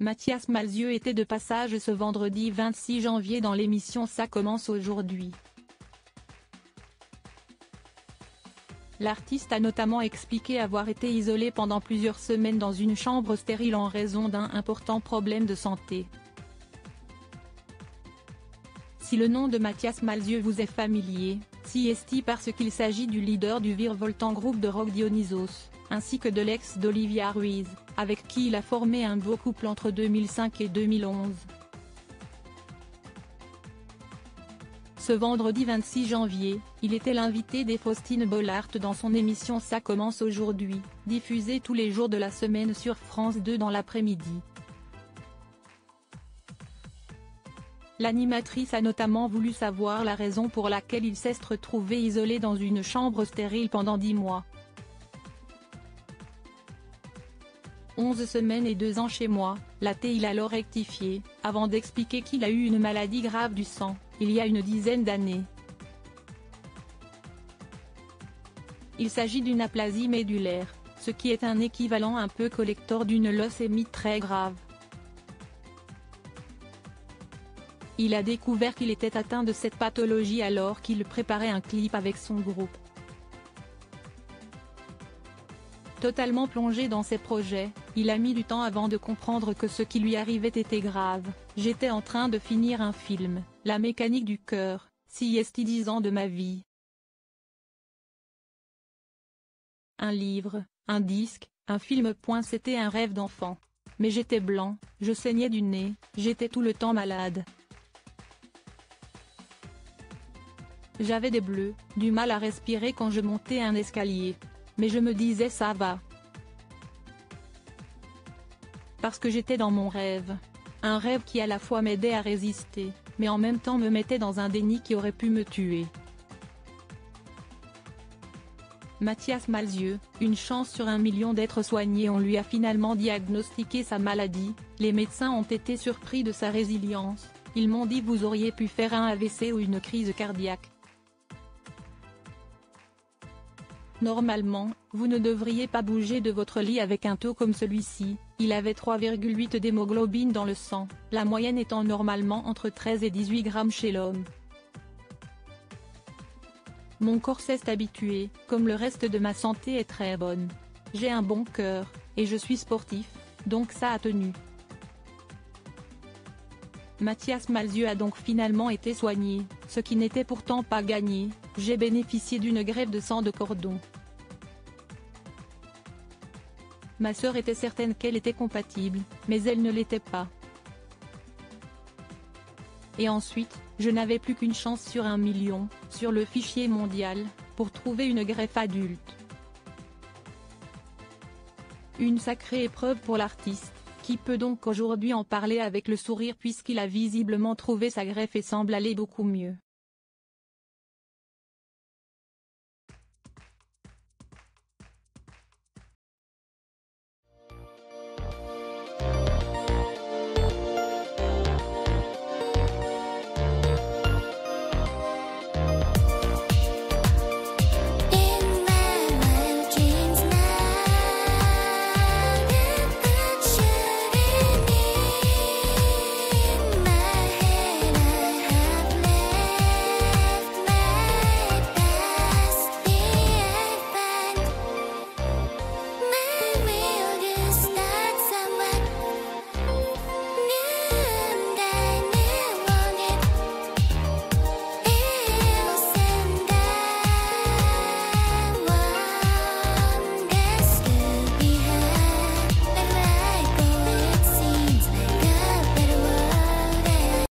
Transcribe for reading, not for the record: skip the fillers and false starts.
Mathias Malzieu était de passage ce vendredi 26 janvier dans l'émission Ça commence aujourd'hui. L'artiste a notamment expliqué avoir été isolé pendant plusieurs semaines dans une chambre stérile en raison d'un important problème de santé. Si le nom de Mathias Malzieu vous est familier, si est-il parce qu'il s'agit du leader du virevoltant groupe de rock Dionysos, ainsi que de l'ex d'Olivia Ruiz, avec qui il a formé un beau couple entre 2005 et 2011. Ce vendredi 26 janvier, il était l'invité des Faustine Bollaert dans son émission Ça commence aujourd'hui, diffusée tous les jours de la semaine sur France 2 dans l'après-midi. L'animatrice a notamment voulu savoir la raison pour laquelle il s'est retrouvé isolé dans une chambre stérile pendant 10 mois. 11 semaines et 2 ans chez moi, l'a-t-il alors rectifié, avant d'expliquer qu'il a eu une maladie grave du sang, il y a une dizaine d'années. Il s'agit d'une aplasie médulaire, ce qui est un équivalent un peu collector d'une leucémie très grave. Il a découvert qu'il était atteint de cette pathologie alors qu'il préparait un clip avec son groupe. Totalement plongé dans ses projets, il a mis du temps avant de comprendre que ce qui lui arrivait était grave. J'étais en train de finir un film, La mécanique du cœur, si est 10 ans de ma vie. Un livre, un disque, un film. C'était un rêve d'enfant. Mais j'étais blanc, je saignais du nez, j'étais tout le temps malade. J'avais des bleus, du mal à respirer quand je montais un escalier. Mais je me disais ça va. Parce que j'étais dans mon rêve. Un rêve qui à la fois m'aidait à résister, mais en même temps me mettait dans un déni qui aurait pu me tuer. Mathias Malzieu, une chance sur 1 million d'être soigné. On lui a finalement diagnostiqué sa maladie, les médecins ont été surpris de sa résilience, ils m'ont dit vous auriez pu faire un AVC ou une crise cardiaque. Normalement, vous ne devriez pas bouger de votre lit avec un taux comme celui-ci. Il avait 3,8 d'hémoglobine dans le sang, la moyenne étant normalement entre 13 et 18 grammes chez l'homme. Mon corps s'est habitué, comme le reste de ma santé est très bonne. J'ai un bon cœur, et je suis sportif, donc ça a tenu. Mathias Malzieu a donc finalement été soigné, ce qui n'était pourtant pas gagné. J'ai bénéficié d'une greffe de sang de cordon. Ma sœur était certaine qu'elle était compatible, mais elle ne l'était pas. Et ensuite, je n'avais plus qu'une chance sur 1 million, sur le fichier mondial, pour trouver une greffe adulte. Une sacrée épreuve pour l'artiste, qui peut donc aujourd'hui en parler avec le sourire puisqu'il a visiblement trouvé sa greffe et semble aller beaucoup mieux.